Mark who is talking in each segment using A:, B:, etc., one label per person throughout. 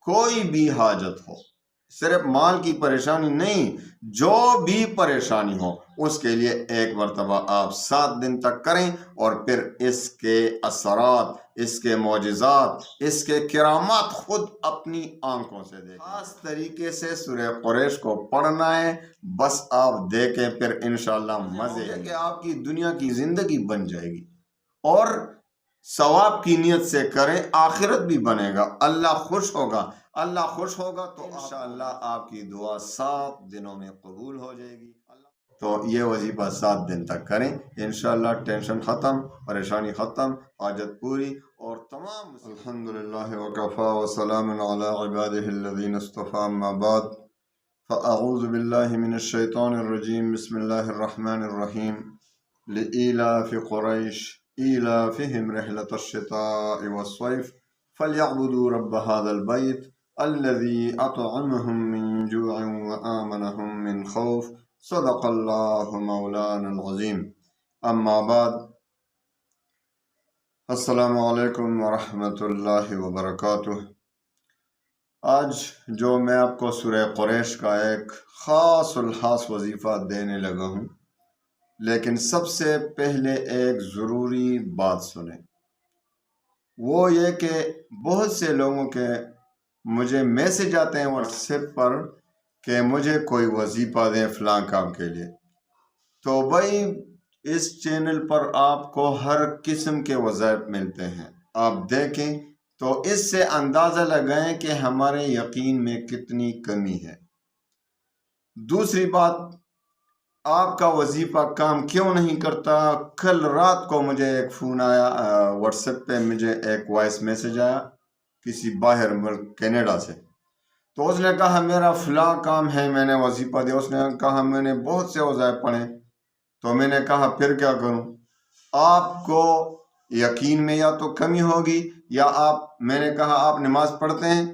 A: کوئی بھی حاجت ہو، صرف مال کی پریشانی نہیں، جو بھی پریشانی ہو اس کے لیے ایک مرتبہ آپ 7 دن تک کریں، اور پھر اس کے اثرات، اس کے معجزات، اس کے کرامات خود اپنی آنکھوں سے دیکھیں۔ خاص طریقے سے سورہ قریش کو پڑھنا ہے، بس آپ دیکھیں، پھر انشاءاللہ مزے کہ آپ کی دنیا کی زندگی بن جائے گی، اور ثواب کی نیت سے کریں، آخرت بھی بنے گا، اللہ خوش ہوگا۔ اللہ خوش ہوگا تو انشاءاللہ آپ کی دعا 7 دنوں میں قبول ہو جائے گی۔ تو یہ وظیفہ 7 دن تک کریں، انشاءاللہ ٹینشن ختم، پریشانی ختم، حاجت پوری، اور تمام۔ الحمدللہ وکفا وسلام علی عبادہ الذین اصطفی، اما بعد، فاعوذ باللہ من الشیطان الرجیم، بسم اللہ الرحمن الرحیم۔ لإیلاف قریش ایلافہم رحلۃ الشتاء والصیف فلیعبدوا رب هذا البیت الذی اطعمہم من جوع وآمنہم من خوف، صدق اللہ مولانا العظیم۔ اما بعد، السلام علیکم ورحمۃ اللہ وبرکاتہ۔ آج جو میں آپ کو سورہ قریش کا ایک خاص الخاص وظیفہ دینے لگا ہوں، لیکن سب سے پہلے ایک ضروری بات سنیں، وہ یہ کہ بہت سے لوگوں کے مجھے میسج آتے ہیں واٹس ایپ پر کہ مجھے کوئی وظیفہ دیں فلاں کام کے لیے۔ تو بھائی، اس چینل پر آپ کو ہر قسم کے وظائف ملتے ہیں، آپ دیکھیں تو اس سے اندازہ لگائیں کہ ہمارے یقین میں کتنی کمی ہے۔ دوسری بات، آپ کا وظیفہ کام کیوں نہیں کرتا؟ کل رات کو مجھے ایک فون آیا، واٹس ایپ پہ مجھے ایک وائس میسج آیا کسی باہر ملک کینیڈا سے۔ تو اس نے کہا میرا فلاں کام ہے، میں نے وظیفہ دیا۔ اس نے کہا میں نے بہت سے وظائف پڑھے۔ تو میں نے کہا پھر کیا کروں؟ آپ کو یقین میں یا تو کمی ہوگی، یا میں نے کہا آپ نماز پڑھتے ہیں؟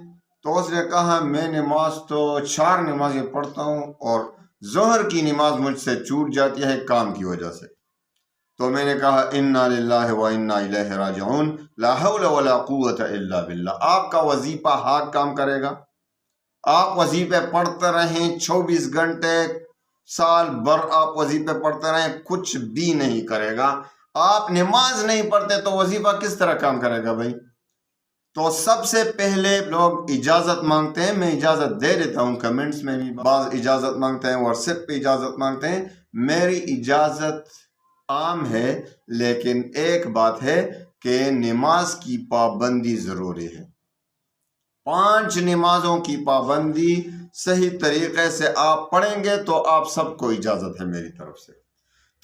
A: تو اس نے کہا میں نماز تو 4 نمازیں پڑھتا ہوں، اور ظہر کی نماز مجھ سے چھوٹ جاتی ہے کام کی وجہ سے۔ تو میں نے کہا انا للہ و انا الیہ راجعون، لا حول ولا قوت الا باللہ۔ آپ کا وظیفہ ہاتھ کام کرے گا؟ آپ وظیفے پڑھتے رہیں 24 گھنٹے، سال بھر آپ وظیفے پڑھتے رہیں، کچھ بھی نہیں کرے گا۔ آپ نماز نہیں پڑھتے تو وظیفہ کس طرح کام کرے گا بھائی؟ تو سب سے پہلے لوگ اجازت مانگتے ہیں، میں اجازت دے دیتا ہوں، کمنٹس میں بھی بعض اجازت مانگتے ہیں، واٹس ایپ پہ اجازت مانگتے ہیں۔ میری اجازت عام ہے، لیکن ایک بات ہے کہ نماز کی پابندی ضروری ہے۔ 5 نمازوں کی پابندی صحیح طریقے سے آپ پڑھیں گے تو آپ سب کو اجازت ہے میری طرف سے۔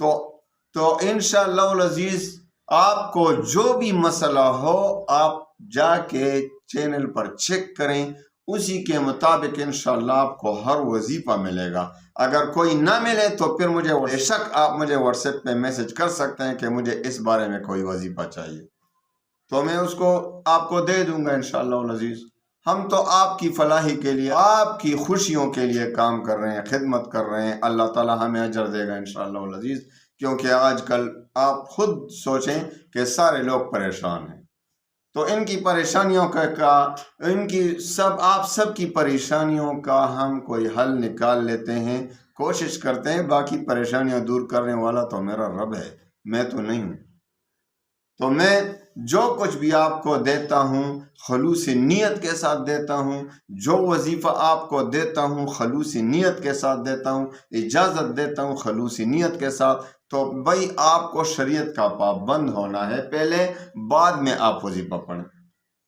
A: تو انشاءاللہ العزیز، آپ کو جو بھی مسئلہ ہو آپ جا کے چینل پر چیک کریں، اسی کے مطابق انشاءاللہ آپ کو ہر وظیفہ ملے گا۔ اگر کوئی نہ ملے تو پھر بے شک آپ مجھے واٹس ایپ پہ میسج کر سکتے ہیں کہ مجھے اس بارے میں کوئی وظیفہ چاہیے، تو میں اس کو آپ کو دے دوں گا انشاءاللہ العزیز۔ ہم تو آپ کی فلاحی کے لیے، آپ کی خوشیوں کے لیے کام کر رہے ہیں، خدمت کر رہے ہیں۔ اللہ تعالی ہمیں اجر دے گا انشاءاللہ العزیز، کیونکہ آج کل آپ خود سوچیں کہ سارے لوگ پریشان ہیں، تو ان کی پریشانیوں آپ سب کی پریشانیوں کا ہم کوئی حل نکال لیتے ہیں، کوشش کرتے ہیں۔ باقی پریشانیاں دور کرنے والا تو میرا رب ہے، میں تو نہیں ہوں۔ تو میں جو کچھ بھی آپ کو دیتا ہوں خلوص نیت کے ساتھ دیتا ہوں، جو وظیفہ آپ کو دیتا ہوں خلوص نیت کے ساتھ دیتا ہوں، اجازت دیتا ہوں خلوص نیت کے ساتھ۔ تو بھائی، آپ کو شریعت کا پابند ہونا ہے پہلے، بعد میں آپ وظیفہ پڑھیں۔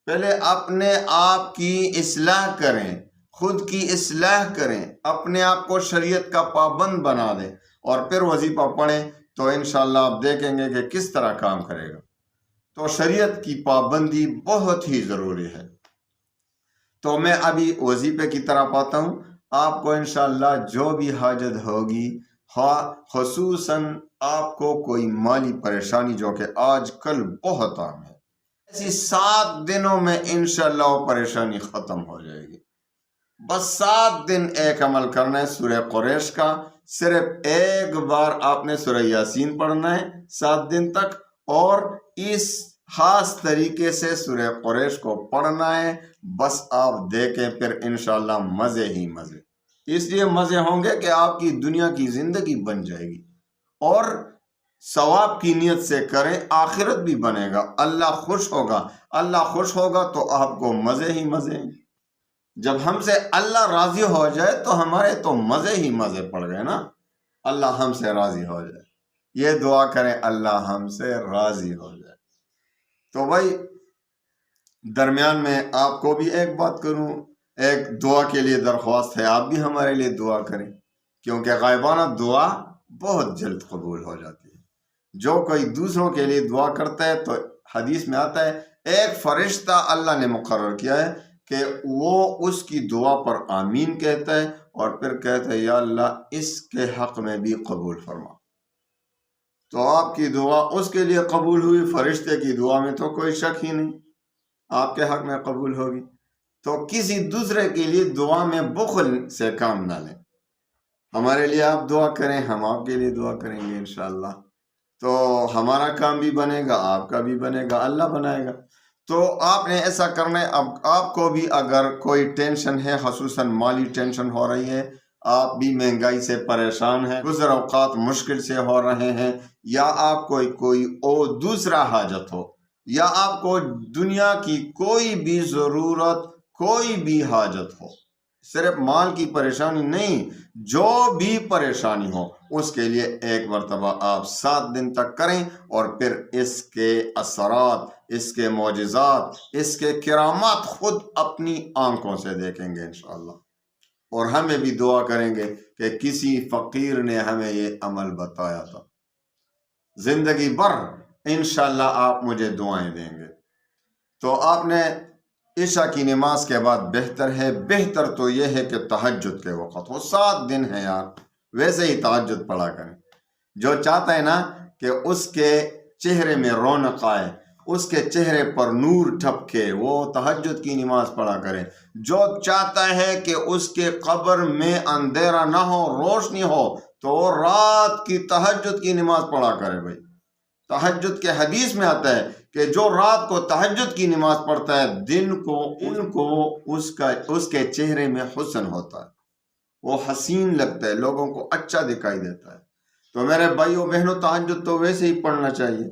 A: پہلے اپنے آپ کی اصلاح کریں، خود کی اصلاح کریں، اپنے آپ کو شریعت کا پابند بنا دیں، اور پھر وظیفہ پڑھیں، تو انشاءاللہ آپ دیکھیں گے کہ کس طرح کام کرے گا۔ تو شریعت کی پابندی بہت ہی ضروری ہے۔ تو میں ابھی وظیفے کی طرف آتا ہوں۔ آپ کو انشاءاللہ جو بھی حاجت ہوگی، خصوصاً آپ کو کوئی مالی پریشانی جو کہ آج کل بہت عام ہے، ایسی 7 دنوں میں انشاءاللہ وہ پریشانی ختم ہو جائے گی۔ بس 7 دن ایک عمل کرنا ہے سورہ قریش کا، صرف ایک بار آپ نے سورہ یاسین پڑھنا ہے 7 دن تک، اور اس خاص طریقے سے سورہ قریش کو پڑھنا ہے، بس آپ دیکھیں پھر انشاءاللہ مزے ہی مزے۔ اس لیے مزے ہوں گے کہ آپ کی دنیا کی زندگی بن جائے گی، اور ثواب کی نیت سے کریں، آخرت بھی بنے گا، اللہ خوش ہوگا۔ اللہ خوش ہوگا تو آپ کو مزے ہی مزے ہیں۔ جب ہم سے اللہ راضی ہو جائے تو ہمارے تو مزے ہی مزے پڑ گئے نا۔ اللہ ہم سے راضی ہو جائے، یہ دعا کریں اللہ ہم سے راضی ہو جائے۔ تو بھائی درمیان میں آپ کو بھی ایک بات کروں، ایک دعا کے لیے درخواست ہے، آپ بھی ہمارے لیے دعا کریں، کیونکہ غائبانہ دعا بہت جلد قبول ہو جاتی ہے۔ جو کوئی دوسروں کے لیے دعا کرتا ہے تو حدیث میں آتا ہے ایک فرشتہ اللہ نے مقرر کیا ہے کہ وہ اس کی دعا پر آمین کہتا ہے، اور پھر کہتا ہے یا اللہ اس کے حق میں بھی قبول فرما۔ تو آپ کی دعا اس کے لیے قبول ہوئی، فرشتے کی دعا میں تو کوئی شک ہی نہیں، آپ کے حق میں قبول ہوگی۔ تو کسی دوسرے کے لیے دعا میں بخل سے کام نہ لیں، ہمارے لیے آپ دعا کریں، ہم آپ کے لیے دعا کریں گے انشاءاللہ، تو ہمارا کام بھی بنے گا، آپ کا بھی بنے گا، اللہ بنائے گا۔ تو آپ نے ایسا کرنا ہے۔ اب آپ کو بھی اگر کوئی ٹینشن ہے، خصوصاً مالی ٹینشن ہو رہی ہے، آپ بھی مہنگائی سے پریشان ہیں، گزر اوقات مشکل سے ہو رہے ہیں، یا آپ کو کوئی اور دوسرا حاجت ہو، یا آپ کو دنیا کی کوئی بھی ضرورت، کوئی بھی حاجت ہو، صرف مال کی پریشانی نہیں، جو بھی پریشانی ہو، اس کے لیے ایک مرتبہ آپ 7 دن تک کریں، اور پھر اس کے اثرات، اس کے معجزات، اس کے کرامات خود اپنی آنکھوں سے دیکھیں گے انشاءاللہ۔ اور ہمیں بھی دعا کریں گے کہ کسی فقیر نے ہمیں یہ عمل بتایا تھا، زندگی بھر انشاءاللہ آپ مجھے دعائیں دیں گے۔ تو آپ نے عشاء کی نماز کے بعد بہتر تو یہ ہے کہ تہجد کے وقت ہو، 7 دن ہے یار، ویسے ہی تہجد پڑھا کریں۔ جو چاہتا ہے نا کہ اس کے چہرے میں رونق آئے، اس کے چہرے پر نور ٹھپکے، وہ تہجد کی نماز پڑھا کرے۔ جو چاہتا ہے کہ اس کے قبر میں اندھیرا نہ ہو، روشنی ہو، تو رات کی تہجد کی نماز پڑھا کرے۔ بھائی تہجد کے حدیث میں آتا ہے کہ جو رات کو تہجد کی نماز پڑھتا ہے، دن کو اس کے چہرے میں حسن ہوتا ہے، وہ حسین لگتا ہے، لوگوں کو اچھا دکھائی دیتا ہے۔ تو میرے بھائیوں بہنوں، تہجد تو ویسے ہی پڑھنا چاہیے۔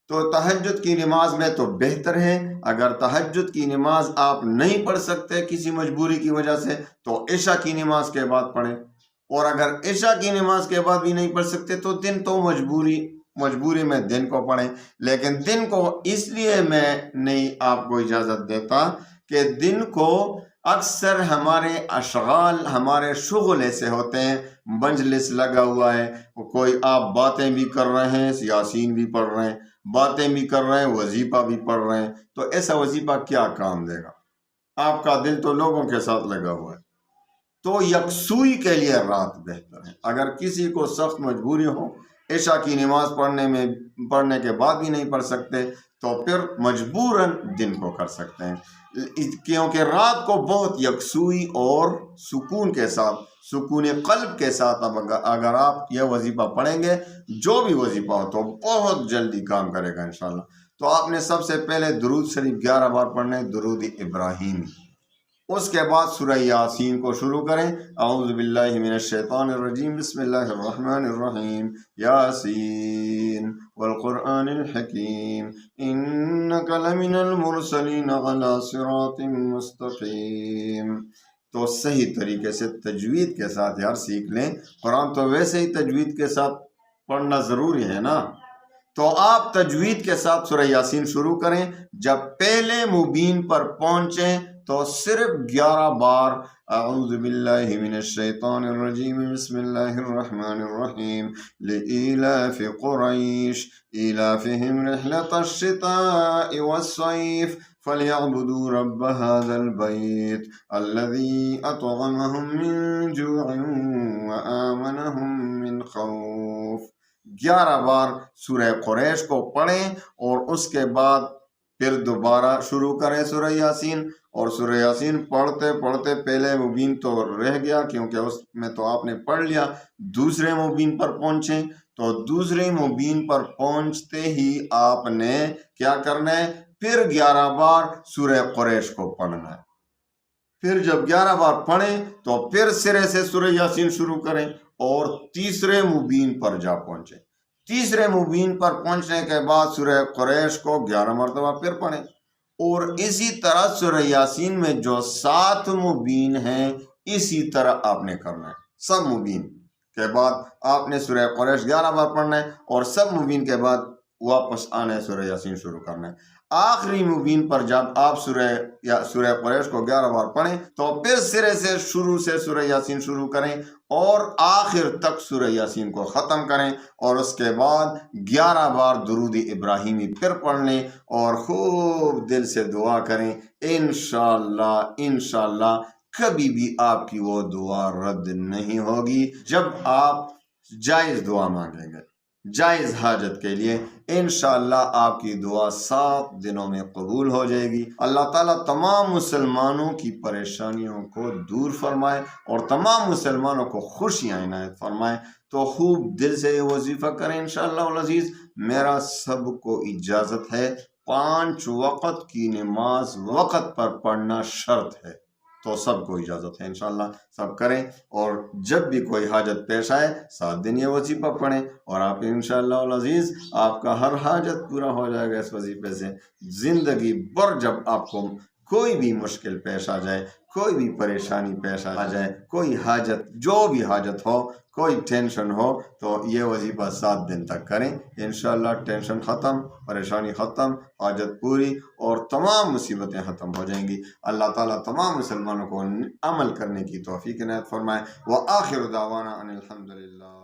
A: تو تہجد کی نماز میں تو بہتر ہے، اگر تہجد کی نماز آپ نہیں پڑھ سکتے کسی مجبوری کی وجہ سے، تو عشاء کی نماز کے بعد پڑھیں، اور اگر عشاء کی نماز کے بعد بھی نہیں پڑھ سکتے تو دن تو مجبوری میں دن کو پڑھیں۔ لیکن دن کو اس لیے میں نہیں آپ کو اجازت دیتا کہ دن کو اکثر ہمارے اشغال، ہمارے شغل ایسے ہوتے ہیں، مجلس لگا ہوا ہے، کوئی آپ باتیں بھی کر رہے ہیں، یاسین بھی پڑھ رہے ہیں، باتیں بھی کر رہے ہیں، وظیفہ بھی پڑھ رہے ہیں، تو ایسا وظیفہ کیا کام دے گا؟ آپ کا دل تو لوگوں کے ساتھ لگا ہوا ہے۔ تو یکسوئی کے لیے رات بہتر ہے۔ اگر کسی کو سخت مجبوری ہو، عشاء کی نماز پڑھنے کے بعد بھی نہیں پڑھ سکتے، تو پھر مجبوراً دن کو کر سکتے ہیں، کیونکہ رات کو بہت یکسوئی اور سکون کے ساتھ، سکون قلب کے ساتھ اگر آپ یہ وظیفہ پڑھیں گے، جو بھی وظیفہ ہو، تو بہت جلدی کام کرے گا انشاءاللہ۔ تو آپ نے سب سے پہلے درود شریف 11 بار پڑھنے، درود ابراہیمی، اس کے بعد سورہ یاسین کو شروع کریں۔ اعوذ باللہ من الشیطان الرجیم، بسم اللہ الرحمن الرحیم، یاسین والقرآن الحکیم انک لمن المرسلین علی صراط مستقیم۔ تو صحیح طریقے سے تجوید کے ساتھ یار سیکھ لیں، قرآن تو ویسے ہی تجوید کے ساتھ پڑھنا ضروری ہے نا۔ تو آپ تجوید کے ساتھ سورہ یاسین شروع کریں، جب پہلے مبین پر پہنچیں تو صرف 11 بار اعوذ باللہ من الشیطان الرجیم بسم اللہ الرحمن الرحیم لإیلاف قریش ایلافہم رحلۃ الشتاء والصیف فلیعبدوا رب هذا البیت الذی اطعمہم من جوع وآمنہم من خوف۔ 11 بار سورہ قریش کو پڑھیں، اور اس کے بعد پھر دوبارہ شروع کریں سورہ یاسین۔ اور سورہ یاسین پڑھتے پڑھتے پہلے مبین تو رہ گیا، کیونکہ اس میں تو آپ نے پڑھ لیا، دوسرے مبین پر پہنچیں تو دوسری مبین پر پہنچتے ہی آپ نے کیا کرنا ہے؟ پھر 11 بار سورہ قریش کو پڑھنا ہے۔ پھر جب 11 بار پڑھیں تو پھر سرے سے سورہ یاسین شروع کریں اور تیسرے مبین پر جا پہنچیں۔ تیسرے مبین پر پہنچنے کے بعد سورہ قریش کو 11 مرتبہ پھر پڑھیں، اور اسی طرح سورہ یاسین میں جو 7 مبین ہیں اسی طرح آپ نے کرنا ہے۔ سب مبین کے بعد آپ نے سورہ قریش 11 بار پڑھنا ہے، اور سب مبین کے بعد واپس آنا ہے، سورہ یاسین شروع کرنا ہے۔ آخری مبین پر جب آپ سورہ قریش کو 11 بار پڑھیں تو پھر سرے سے سورہ یاسین شروع کریں اور آخر تک سورہ یاسین کو ختم کریں، اور اس کے بعد 11 بار درود ابراہیمی پھر پڑھ لیں اور خوب دل سے دعا کریں۔ انشاءاللہ کبھی بھی آپ کی وہ دعا رد نہیں ہوگی جب آپ جائز دعا مانگیں گے، جائز حاجت کے لیے۔ انشاءاللہ آپ کی دعا 7 دنوں میں قبول ہو جائے گی۔ اللہ تعالیٰ تمام مسلمانوں کی پریشانیوں کو دور فرمائے اور تمام مسلمانوں کو خوشیاں عنایت فرمائے۔ تو خوب دل سے یہ وظیفہ کریں انشاءاللہ العزیز۔ میرا سب کو اجازت ہے، 5 وقت کی نماز وقت پر پڑھنا شرط ہے، تو سب کو اجازت ہے انشاءاللہ سب کریں، اور جب بھی کوئی حاجت پیش آئے 7 دن یہ وظیفہ پڑھیں، اور آپ انشاءاللہ العزیز آپ کا ہر حاجت پورا ہو جائے گا اس وظیفے سے۔ زندگی بھر جب آپ کو کوئی بھی مشکل پیش آ جائے، کوئی بھی پریشانی پیش آ جائے، کوئی حاجت، جو بھی حاجت ہو، کوئی ٹینشن ہو، تو یہ وظیفہ 7 دن تک کریں انشاءاللہ۔ ٹینشن ختم، پریشانی ختم، حاجت پوری، اور تمام مصیبتیں ختم ہو جائیں گی۔ اللہ تعالیٰ تمام مسلمانوں کو عمل کرنے کی توفیق عنایت فرمائے۔ وآخر دعوانا ان الحمدللہ۔